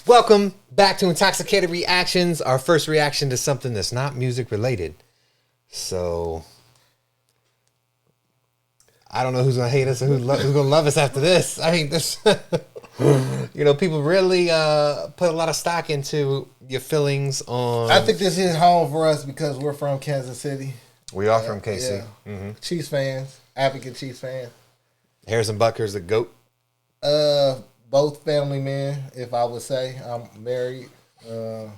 Welcome back to Intoxicated Reactions, our first reaction to something that's not music related. So, I don't know who's going to hate us and who's going to love us after this. I mean, this, people really put a lot of stock into your feelings on... I think this is home for us because we're from Kansas City. We are from KC. Yeah. Mm-hmm. Chiefs fans, advocate Chiefs fans. Harrison Butker's the GOAT. Both family men, if I would say. I'm married. You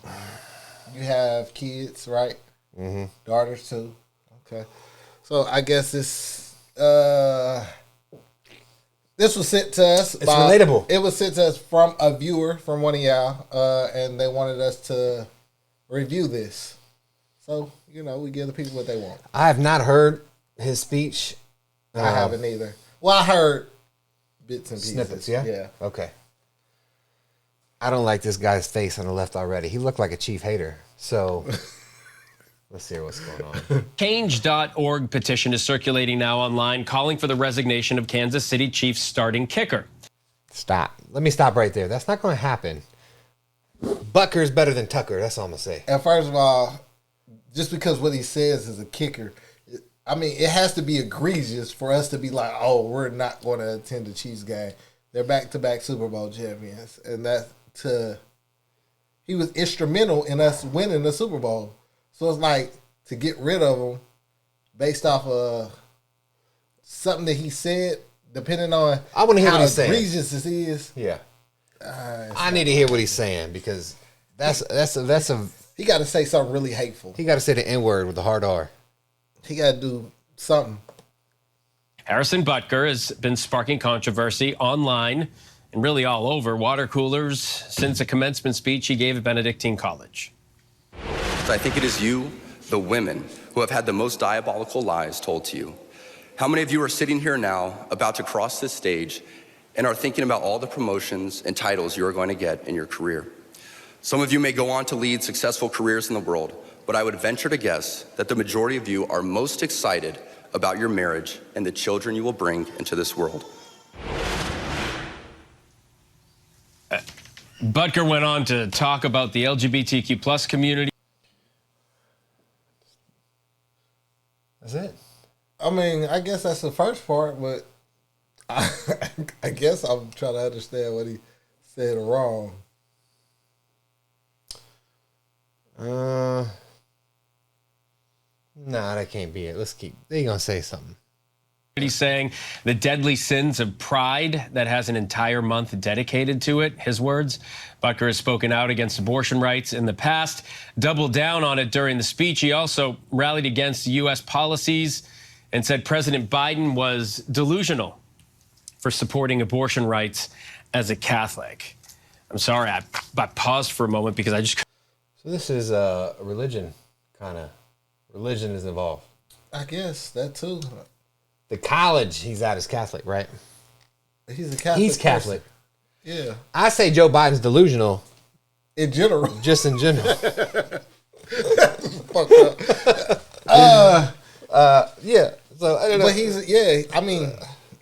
have kids, right? Mm-hmm. Daughters too. Okay. So I guess this was sent to us. It's relatable. It was sent to us from a viewer, from one of y'all, and they wanted us to review this. So, we give the people what they want. I have not heard his speech. I haven't either. Well, I heard bits and pieces. Snippets, yeah? Yeah. Okay. I don't like this guy's face on the left already. He looked like a Chief hater. So let's hear what's going on. Change.org petition is circulating now online calling for the resignation of Kansas City Chiefs starting kicker. Stop. Let me stop right there. That's not going to happen. Butker's better than Tucker. That's all I'm going to say. And first of all, just because what he says is a kicker, it has to be egregious for us to be like, oh, we're not going to attend the Chiefs game. They're back-to-back Super Bowl champions. And he was instrumental in us winning the Super Bowl. So it's like to get rid of him based off of something that he said, depending on I want to hear how what he's saying. egregious this is. Yeah. I need to hear what he's saying because that's a he got to say something really hateful. He got to say the N-word with the hard R. He got to do something. Harrison Butker has been sparking controversy online and really all over water coolers since a commencement speech he gave at Benedictine College. I think it is you, the women, who have had the most diabolical lies told to you. How many of you are sitting here now about to cross this stage and are thinking about all the promotions and titles you are going to get in your career? Some of you may go on to lead successful careers in the world, but I would venture to guess that the majority of you are most excited about your marriage and the children you will bring into this world. Butker went on to talk about the LGBTQ plus community. That's it. I guess that's the first part, but I guess I'm trying to understand what he said wrong. Nah, that can't be it. Let's keep. They're gonna say something. He's saying the deadly sins of pride that has an entire month dedicated to it. His words. Butker has spoken out against abortion rights in the past, doubled down on it during the speech. He also rallied against U.S. policies and said President Biden was delusional for supporting abortion rights as a Catholic. I'm sorry, I paused for a moment because I just... So this is a religion, kind of. Religion is involved. I guess, that too. The college he's at is Catholic, right? He's a Catholic. He's Catholic. Person. Yeah. I say Joe Biden's delusional. In general. Just in general. Fucked up. Yeah. So I don't know. But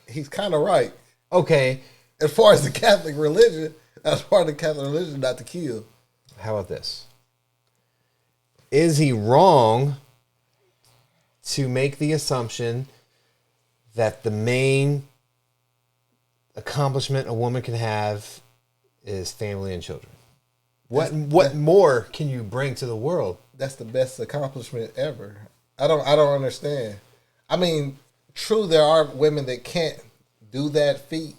he's kind of right. Okay. As far as the Catholic religion, that's part of the Catholic religion not to kill. How about this? Is he wrong to make the assumption that the main accomplishment a woman can have is family and children? What more can you bring to the world? That's the best accomplishment ever. I don't understand. True, there are women that can't do that feat,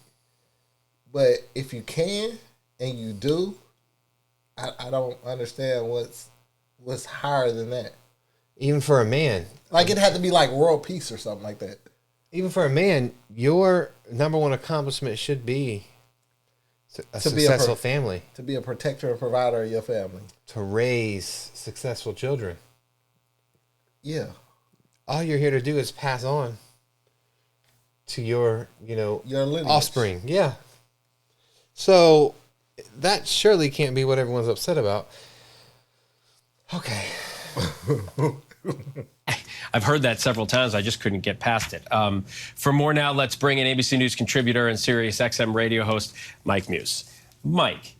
but if you can and you do, I don't understand what's higher than that. Even for a man. Like it had to be like world peace or something like that. Even for a man, your number one accomplishment should be a successful family. To be a protector and provider of your family. To raise successful children. Yeah. All you're here to do is pass on to your lineage. Offspring. Yeah. So that surely can't be what everyone's upset about. Okay. I've heard that several times. I just couldn't get past it. For more now, let's bring in ABC News contributor and Sirius XM radio host, Mike Muse. Mike,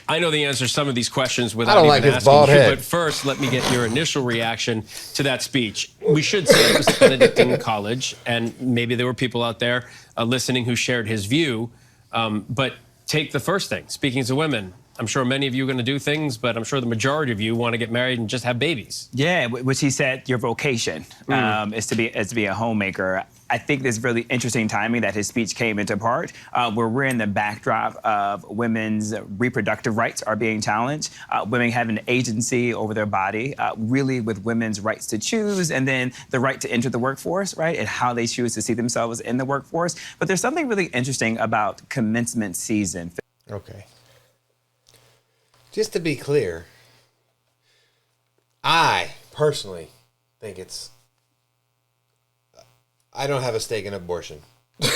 I know the answer to some of these questions I without don't even like his asking bald you, head. but first, let me get your initial reaction to that speech. We should say it was at Benedictine College, and maybe there were people out there listening who shared his view. But take the first thing, speaking to women. I'm sure many of you are going to do things, but I'm sure the majority of you want to get married and just have babies. Yeah, which he said your vocation is to be a homemaker. I think it's really interesting timing that his speech came into part where we're in the backdrop of women's reproductive rights are being challenged, women having an agency over their body, really with women's rights to choose, and then the right to enter the workforce, right, and how they choose to see themselves in the workforce. But there's something really interesting about commencement season. Okay. Just to be clear, I personally think I don't have a stake in abortion. I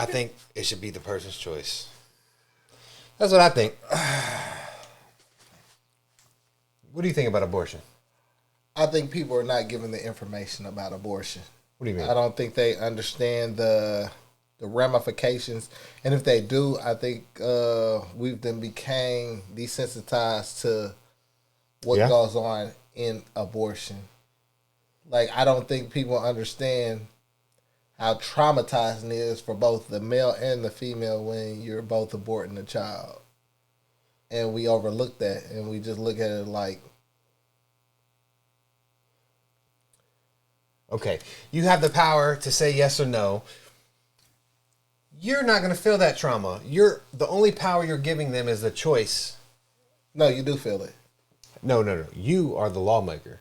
think it should be the person's choice. That's what I think. What do you think about abortion? I think people are not given the information about abortion. What do you mean? I don't think they understand the ramifications, and if they do, I think we've then became desensitized to what goes on in abortion. Like, I don't think people understand how traumatizing it is for both the male and the female when you're both aborting a child. And we overlook that, and we just look at it like, okay, you have the power to say yes or no. You're not going to feel that trauma. The only power you're giving them is the choice. no, you do feel it. No. You are the lawmaker.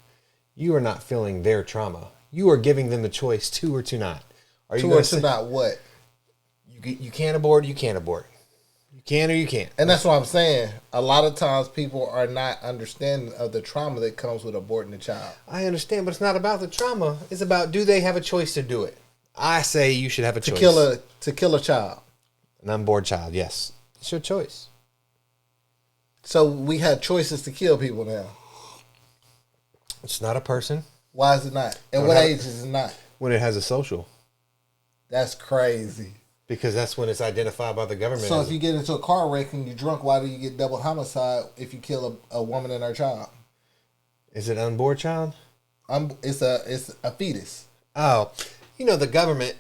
You are not feeling their trauma. You are giving them the choice to or to not. Are you To going or to not what? You can't abort, you can't abort. You can or you can't. And that's what I'm saying. A lot of times people are not understanding of the trauma that comes with aborting a child. I understand, but it's not about the trauma. It's about, do they have a choice to do it? I say you should have a To choice. kill a child. An unborn child, yes. It's your choice. So we have choices to kill people now. It's not a person Why is it not? At what age is it not? when it has a social. That's crazy. Because that's when it's identified by the government. So as if you get into a car wreck and you're drunk, why do you get double homicide if you kill a woman and her child? Is it an unborn child? It's a fetus. Oh, the government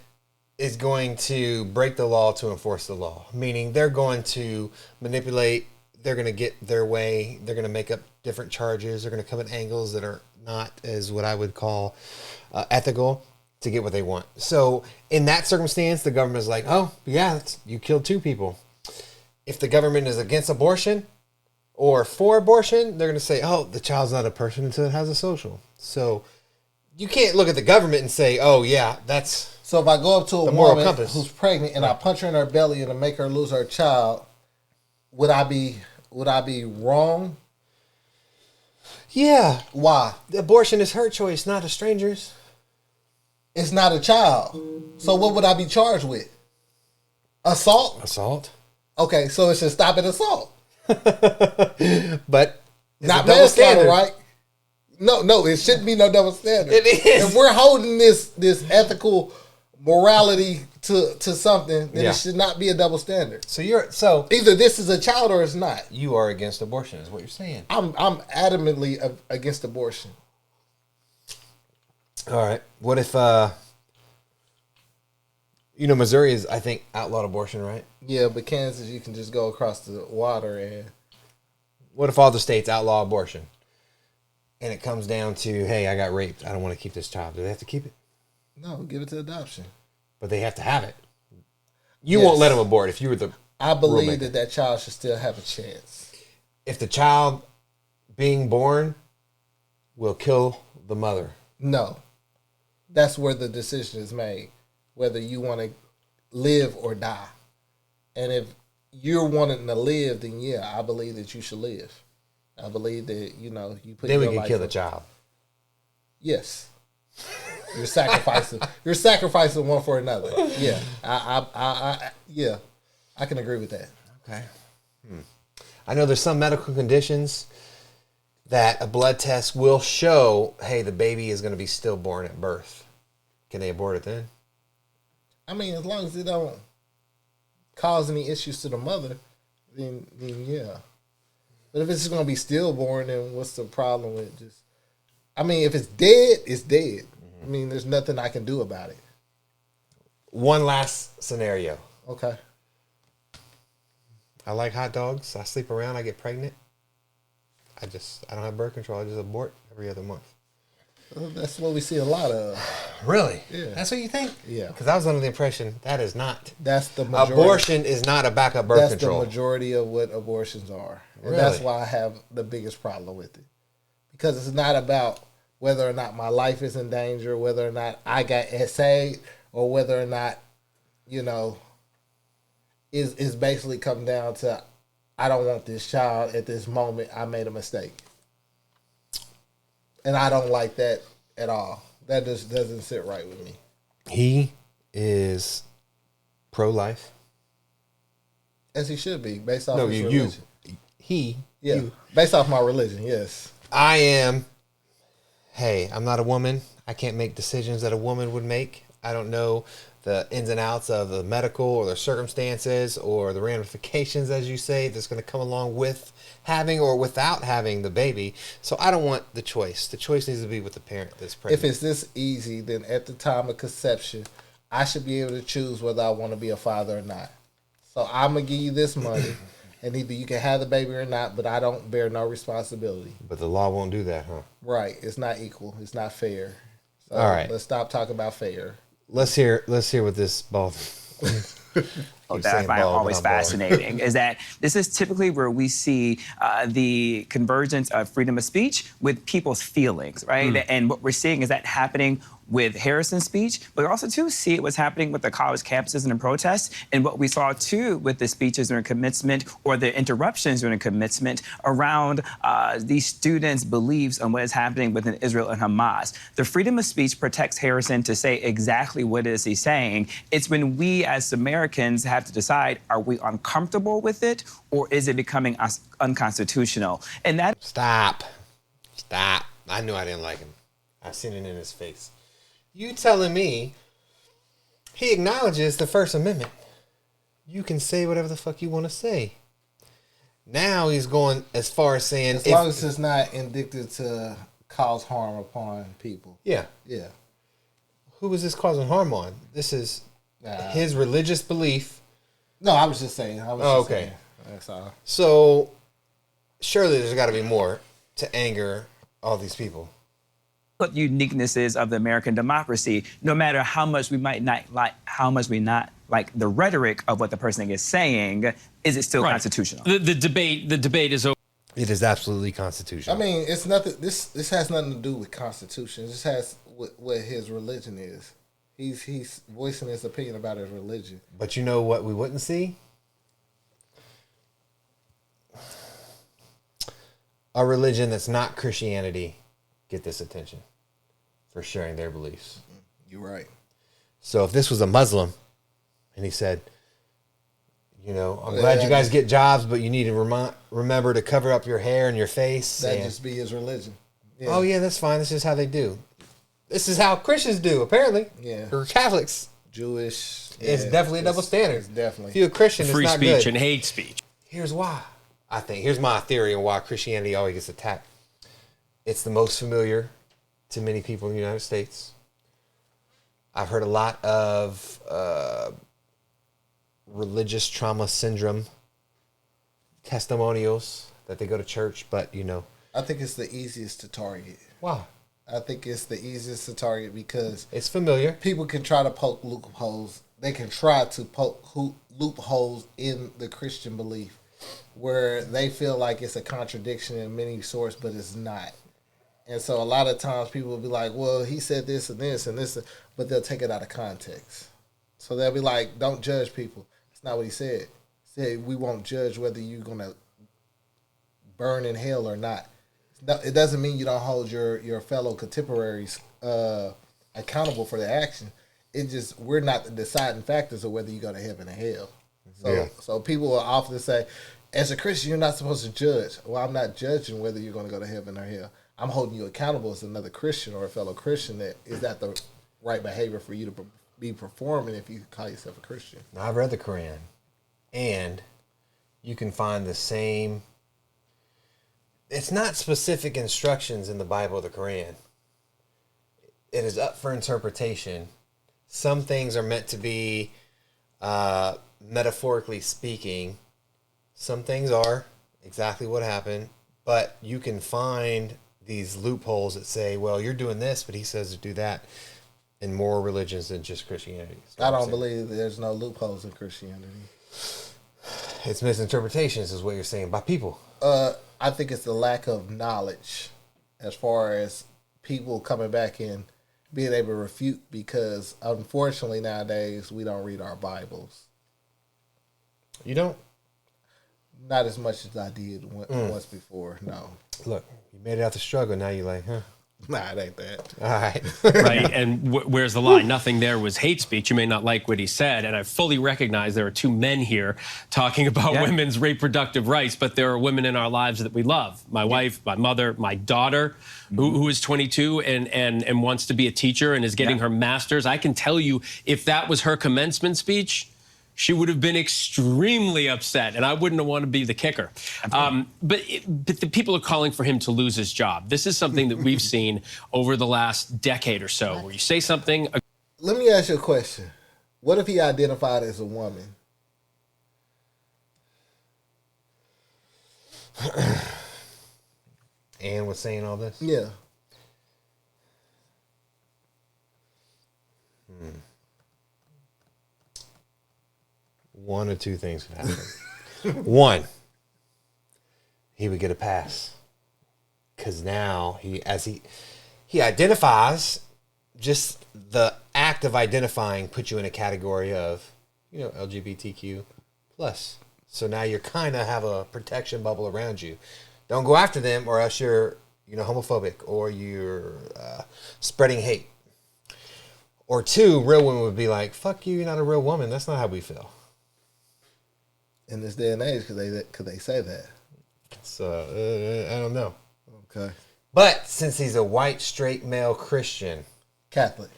is going to break the law to enforce the law. Meaning they're going to manipulate. They're going to get their way. They're going to make up different charges. They're going to come at angles that are not as what I would call ethical to get what they want. So in that circumstance, the government is like, oh, yeah, you killed two people. If the government is against abortion or for abortion, they're going to say, oh, the child's not a person until it has a social. So you can't look at the government and say, oh, yeah, that's... So if I go up to a The moral woman compass. who's pregnant and I punch her in her belly and I make her lose her child, would I be wrong? Yeah. Why? The abortion is her choice, not a stranger's. It's not a child. So what would I be charged with? Assault? Assault. Okay, so it should stop at assault. But it's Not a double manslaughter, standard. right? No, it shouldn't be no double standard. It is. If we're holding this ethical morality to something, then Yeah. it should not be a double standard. So Either this is a child or it's not. you are against abortion, is what you're saying. I'm adamantly against abortion. All right. What if Missouri is, I think, outlawed abortion, right? Yeah, but Kansas, you can just go across the water and What if all the states outlaw abortion? And it comes down to, hey, I got raped. I don't want to keep this child. Do they have to keep it? no, give it to adoption. But they have to have it. You Yes. won't let them abort if you were the... I believe rulemaker. that child should still have a chance. If the child being born will kill the mother. No. That's where the decision is made, whether you want to live or die. And if you're wanting to live, then yeah, I believe that you should live. I believe that, you put Then we your can life kill the up. child. Yes. You're sacrificing. You're sacrificing one for another. Yeah. I can agree with that. Okay. I know there's some medical conditions that a blood test will show, hey, the baby is going to be stillborn at birth. Can they abort it then? I mean, as long as it don't cause any issues to the mother, then yeah. But if it's just gonna be stillborn, then what's the problem with just? I mean, if it's dead, it's dead. I mean, there's nothing I can do about it. One last scenario. Okay. I like hot dogs. I sleep around. I get pregnant. I don't have birth control. I just abort every other month. Well, that's what we see a lot of. Really? Yeah. That's what you think? Yeah. Because I was under the impression that is not. That's the majority. Abortion is not a backup birth control. That's the majority of what abortions are. And Really? that's why I have the biggest problem with it. Because it's not about whether or not my life is in danger, whether or not I got essayed, or whether or not, is basically come down to I don't want this child at this moment. I made a mistake. And I don't like that at all. That just doesn't sit right with me. He is pro-life. As he should be, based off No, his you. religion. He. Yeah, You. based off my religion, yes. I am. Hey, I'm not a woman. I can't make decisions that a woman would make. I don't know the ins and outs of the medical or the circumstances or the ramifications, as you say, that's going to come along with having or without having the baby. So I don't want the choice. The choice needs to be with the parent that's pregnant. If it's this easy, then at the time of conception, I should be able to choose whether I want to be a father or not. So I'm going to give you this money, and either you can have the baby or not, but I don't bear no responsibility. But the law won't do that, huh? Right. It's not equal. It's not fair. So All right. let's stop talking about fair. Let's hear what this ball. That I find always fascinating is that this is typically where we see the convergence of freedom of speech with people's feelings, right? And what we're seeing is that happening with Harrison's speech, but we also too see it was happening with the college campuses and the protests, and what we saw too with the speeches during commencement or the interruptions during commencement around these students' beliefs on what is happening within Israel and Hamas. The freedom of speech protects Harrison to say exactly what it is he's saying. It's when we as Americans have to decide, are we uncomfortable with it or is it becoming unconstitutional? And that Stop. I knew I didn't like him. I seen it in his face. You telling me he acknowledges the First Amendment. You can say whatever the fuck you want to say. Now he's going as far as saying... As long as it's not indicted to cause harm upon people. Yeah. Yeah. Who is this causing harm on? This is his religious belief. No, I was just saying. Okay. That's all. So, surely there's got to be more to anger all these people. what uniquenesses of the American democracy, no matter how much we might not like the rhetoric of what the person is saying, is it still constitutional? The debate is over. It is absolutely constitutional. I mean, it's nothing. This has nothing to do with Constitution. This has what his religion is. He's voicing his opinion about his religion. But you know what we wouldn't see? A religion that's not Christianity get this attention for sharing their beliefs. You're right. So if this was a Muslim and he said, you know, I'm glad you guys get jobs, but you need to remember to cover up your hair and your face. That'd just be his religion. Yeah. Oh, yeah, that's fine. This is how they do. This is how Christians do, apparently. Yeah. Or Catholics. Jewish. It's definitely a double standard. It's definitely. If you're a Christian, Free it's not speech good. and hate speech. Here's why. I think. Here's my theory on why Christianity always gets attacked. It's the most familiar to many people in the United States. I've heard a lot of religious trauma syndrome testimonials that they go to church, but, you know. I think it's the easiest to target. Why? I think it's the easiest to target because It's familiar. people can try to poke loopholes. They can try to poke loopholes in the Christian belief where they feel like it's a contradiction in many sorts, but it's not. And so a lot of times people will be like, well, he said this and this and this, but they'll take it out of context. So they'll be like, don't judge people. That's not what he said. He said, we won't judge whether you're going to burn in hell or not. It doesn't mean you don't hold your fellow contemporaries accountable for their action. It just, we're not the deciding factors of whether you go to heaven or hell. So people will often say, as a Christian, you're not supposed to judge. Well, I'm not judging whether you're going to go to heaven or hell. I'm holding you accountable as another Christian or a fellow Christian. That is that the right behavior for you to be performing if you call yourself a Christian. Now, I've read the Quran, and you can find the same. It's not specific instructions in the Bible or the Quran. It is up for interpretation. Some things are meant to be, metaphorically speaking. Some things are exactly what happened. But you can find these loopholes that say, well, you're doing this, but he says to do that in more religions than just Christianity. I don't believe there's no loopholes in Christianity. It's misinterpretations is what you're saying by people. I think it's the lack of knowledge as far as people coming back and being able to refute, because unfortunately nowadays we don't read our Bibles. You don't? Not as much as I did once before, no. Look, you made it out the struggle. Now you're like, huh? Nah, it ain't that. All right. Right. And where's the line? Nothing there was hate speech. You may not like what he said. And I fully recognize there are two men here talking about women's reproductive rights, but there are women in our lives that we love. My wife, my mother, my daughter, who is 22 and wants to be a teacher and is getting her master's. I can tell you, if that was her commencement speech, she would have been extremely upset, and I wouldn't have wanted to be the kicker. But the people are calling for him to lose his job. This is something that we've seen over the last decade or so, where you say something. Let me ask you a question. What if he identified as a woman? Ann was saying all this? Yeah. One or two things could happen. One, he would get a pass. Because now he identifies, just the act of identifying puts you in a category of, LGBTQ plus. So now you kind of have a protection bubble around you. Don't go after them, or else you're, homophobic, or you're spreading hate. Or two, real women would be like, fuck you, you're not a real woman. That's not how we feel. In this day and age, could they say that? So, I don't know. Okay. But since he's a white, straight male Christian. Catholic.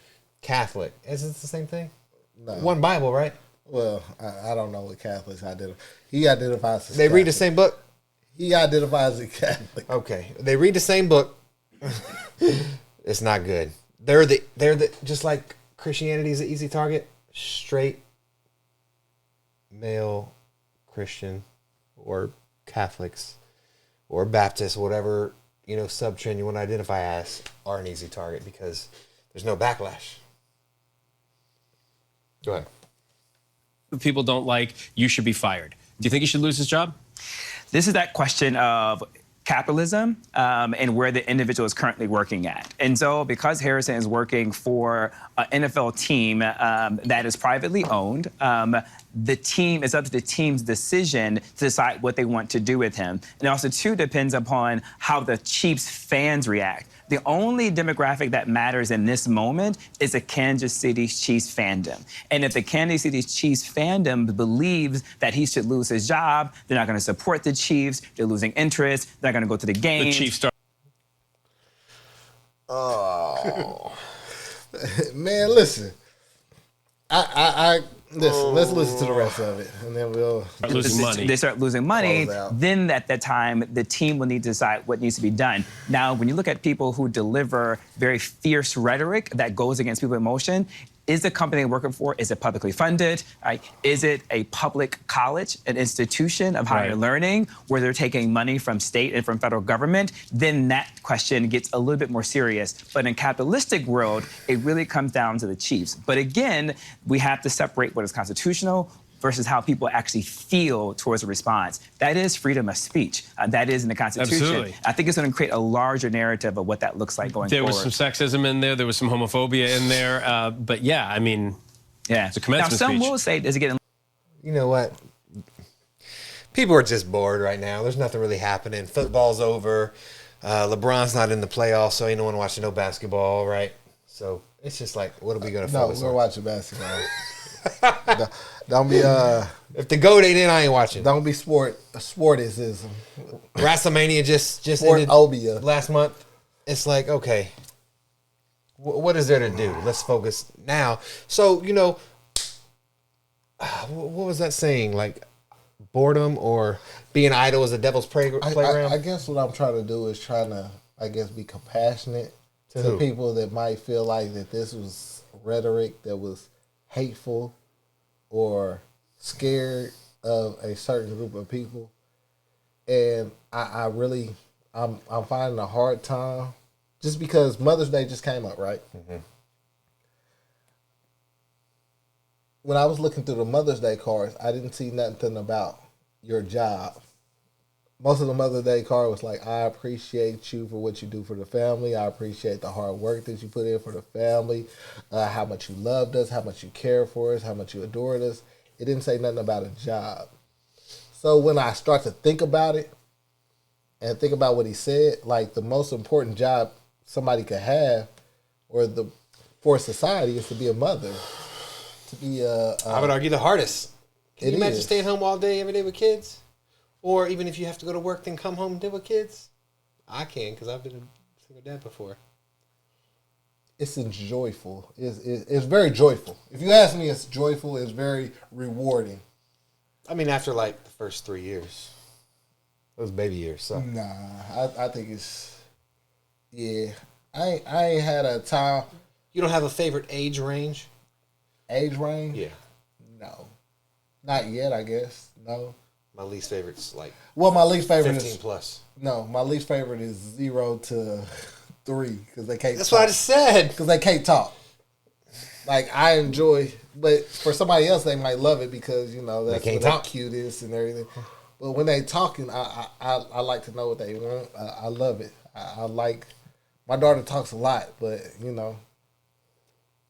Is it the same thing? No. One Bible, right? Well, I don't know what Catholics identify. He identifies as They Catholic. read the same book? He identifies as Catholic. Okay. They read the same book. It's not good. They're the just like Christianity is an easy target. Straight male Christian or Catholics or Baptists, whatever, sub-trend you want to identify as, are an easy target because there's no backlash. Go ahead. People don't like, you should be fired. Do you think he should lose his job? This is that question of capitalism and where the individual is currently working at. And so because Harrison is working for an NFL team that is privately owned, it's up to the team's decision to decide what they want to do with him. And also, too, depends upon how the Chiefs fans react. The only demographic that matters in this moment is the Kansas City Chiefs fandom. And if the Kansas City Chiefs fandom believes that he should lose his job, they're not going to support the Chiefs. They're losing interest. They're not going to go to the games. The Chiefs start. Oh. Man, listen. Listen, let's listen to the rest of it, and then we'll losing money. They start losing money. Then at that time, the team will need to decide what needs to be done. Now, when you look at people who deliver very fierce rhetoric that goes against people's emotion, is the company they're working for, is it publicly funded? Right? Is it a public college, an institution of higher learning where they're taking money from state and from federal government? Then that question gets a little bit more serious. But in capitalistic world, it really comes down to the Chiefs. But again, we have to separate what is constitutional versus how people actually feel towards a response. That is freedom of speech. That is in the Constitution. Absolutely. I think it's going to create a larger narrative of what that looks like going There forward. was some sexism in there. There was some homophobia in there. But yeah, I mean, it's a commencement Now, some speech. will say, does it get... You know what? People are just bored right now. There's nothing really happening. Football's over. LeBron's not in the playoffs, so ain't no one watching no basketball, right? So it's just like, what are we going to focus on? we're watching basketball. Don't be if the GOAT ain't in, I ain't watching. Don't be sportism. WrestleMania just ended last month. It's like, okay, what is there to do? Let's focus now. So, what was that saying? Like, boredom or being idle is a devil's playground? I guess what I'm trying to do is be compassionate to people that might feel like that this was rhetoric that was hateful or scared of a certain group of people. And I'm finding a hard time just because Mother's Day just came up, right? Mm-hmm. When I was looking through the Mother's Day cards, I didn't see nothing about your job. Most of the Mother's Day card was like, I appreciate you for what you do for the family. I appreciate the hard work that you put in for the family, how much you loved us, how much you care for us, how much you adored us. It didn't say nothing about a job. So when I start to think about it and think about what he said, like the most important job somebody could have for society is to be a mother. To be I would argue the hardest. Can you imagine staying home all day, every day with kids? Or even if you have to go to work, then come home and deal with kids? I can, because I've been a single dad before. It's joyful. It's very joyful. If you ask me, it's joyful. It's very rewarding. I mean, after like the first 3 years. Those baby years, so. Nah, I think it's, yeah. I ain't had a time. You don't have a favorite age range? Age range? Yeah. No. Not yet, I guess. No. My least favorite's like my least favorite 15 is plus. No, my least favorite is 0 to 3 because they can't. That's talk. what I just said. Because they can't talk. Like I enjoy, but for somebody else they might love it because that's they can't what talk. the cutest and everything. But when they talking, I like to know what they want. I love it. I like my daughter talks a lot, but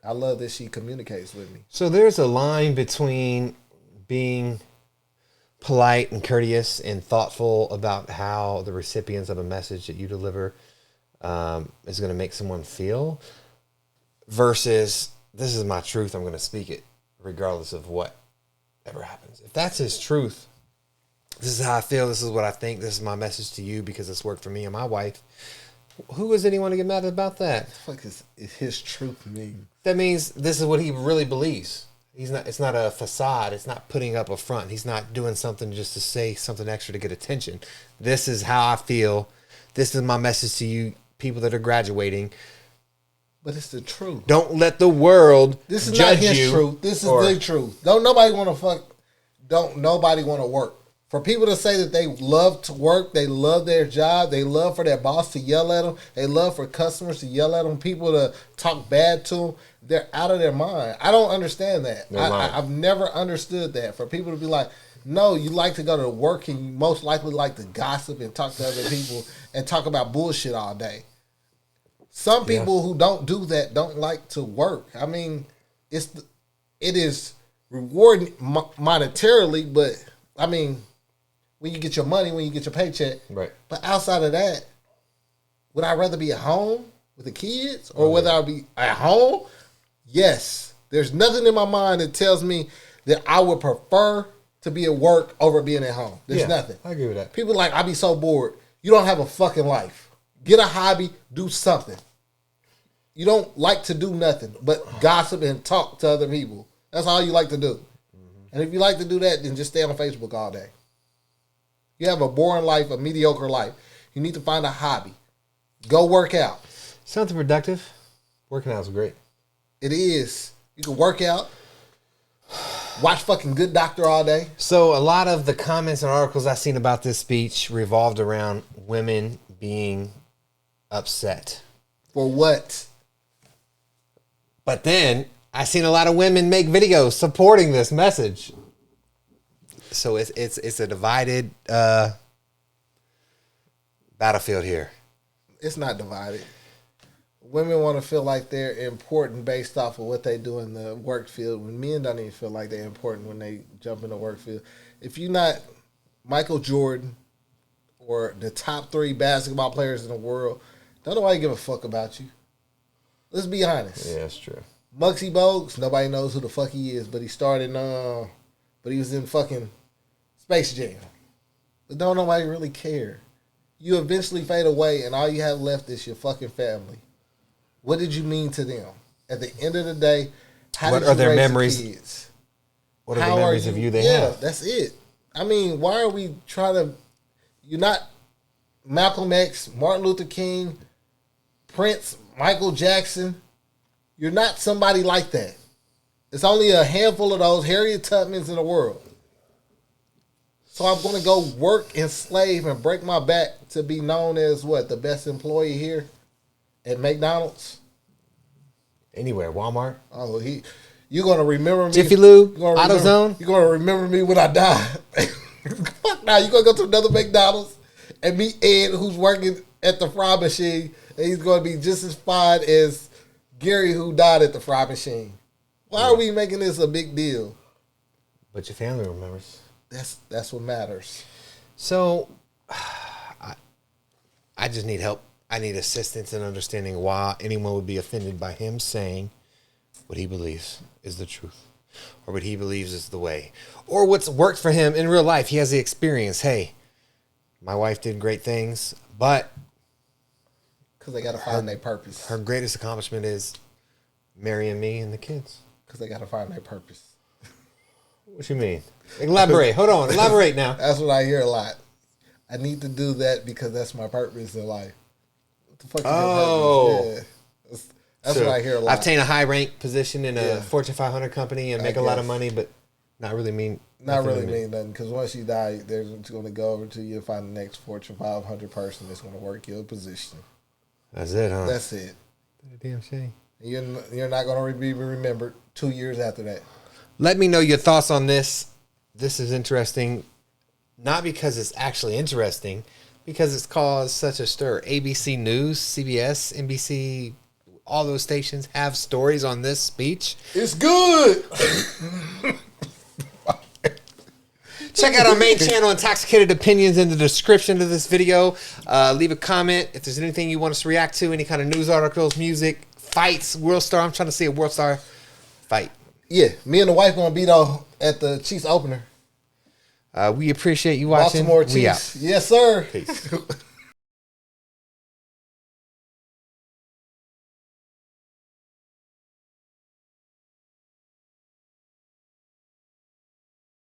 I love that she communicates with me. So there's a line between being polite and courteous and thoughtful about how the recipients of a message that you deliver is going to make someone feel versus this is my truth, I'm going to speak it regardless of what ever happens. If that's his truth, this is how I feel, this is what I think, this is my message to you because it's worked for me and my wife. Who is anyone to get mad about that? What the fuck is his truth mean? That means this is what he really believes. It's not a facade. It's not putting up a front. He's not doing something just to say something extra to get attention. This is how I feel. This is my message to you people that are graduating. But it's the truth. Don't let the world This is judge not his you truth. This is the truth. Don't nobody want to work. For people to say that they love to work, they love their job, they love for their boss to yell at them, they love for customers to yell at them, people to talk bad to them, they're out of their mind. I don't understand that. I've never understood that. For people to be like, no, you like to go to work and you most likely like to gossip and talk to other people and talk about bullshit all day. Some people who don't do that don't like to work. I mean, it is rewarding monetarily, but I mean, when you get your money, when you get your paycheck. Right. But outside of that, would I rather be at home with the kids or whether I be at home? Yes. There's nothing in my mind that tells me that I would prefer to be at work over being at home. There's nothing. I agree with that. People like, I be so bored. You don't have a fucking life. Get a hobby, do something. You don't like to do nothing but gossip and talk to other people. That's all you like to do. Mm-hmm. And if you like to do that, then just stay on Facebook all day. You have a boring life, a mediocre life. You need to find a hobby. Go work out. Something productive. Working out is great. It is. You can work out. Watch fucking Good Doctor all day. So a lot of the comments and articles I've seen about this speech revolved around women being upset. For what? But then I seen a lot of women make videos supporting this message. So it's a divided battlefield here. It's not divided. Women want to feel like they're important based off of what they do in the work field. When men don't even feel like they're important when they jump in the work field. If you're not Michael Jordan or the top 3 basketball players in the world, don't nobody give a fuck about you. Let's be honest. Yeah, that's true. Muggsy Bogues, nobody knows who the fuck he is, but he started but he was in fucking Space Jam. But don't nobody really care. You eventually fade away and all you have left is your fucking family. What did you mean to them? At the end of the day, how what did are you their raise memories? the kids? What are the memories of you they have? That's it. I mean, why are we trying to? You're not Malcolm X, Martin Luther King, Prince, Michael Jackson. You're not somebody like that. It's only a handful of those Harriet Tubmans in the world. So I'm going to go work and slave and break my back to be known as what? The best employee here at McDonald's? Anywhere, Walmart. Oh, you're going to remember me. Jiffy Lube, AutoZone. You're going to remember me when I die. Fuck now, you're going to go to another McDonald's and meet Ed, who's working at the fry machine, and he's going to be just as fine as Gary, who died at the fry machine. Why are we making this a big deal? But your family remembers. That's what matters. So, I just need help. I need assistance in understanding why anyone would be offended by him saying what he believes is the truth, or what he believes is the way, or what's worked for him in real life. He has the experience. Hey, my wife did great things, but because they got to find their purpose. Her greatest accomplishment is marrying me and the kids. Because they got to find their purpose. What you mean? Elaborate. Hold on. Elaborate now. That's what I hear a lot. I need to do that because that's my purpose in life. What the fuck is your purpose? Yeah. That's So, what I hear a lot. obtain a high rank position in a Fortune 500 company and make a lot of money, but not really mean nothing. Because once you die, they're just going to go over to you and find the next Fortune 500 person that's going to work your position. That's it, huh? That's it. Damn shame. You're not going to be remembered 2 years after that. Let me know your thoughts on this. This is interesting, not because it's actually interesting, because it's caused such a stir. ABC News, CBS, NBC, all those stations have stories on this speech. It's good. Check out our main channel, Intoxicated Opinions, in the description of this video. Leave a comment if there's anything you want us to react to, any kind of news articles, music, fights, World Star. I'm trying to see a World Star fight. Yeah, me and the wife going to be though at the Chiefs opener. We appreciate you watching. Baltimore Chiefs. Yes, sir. Peace.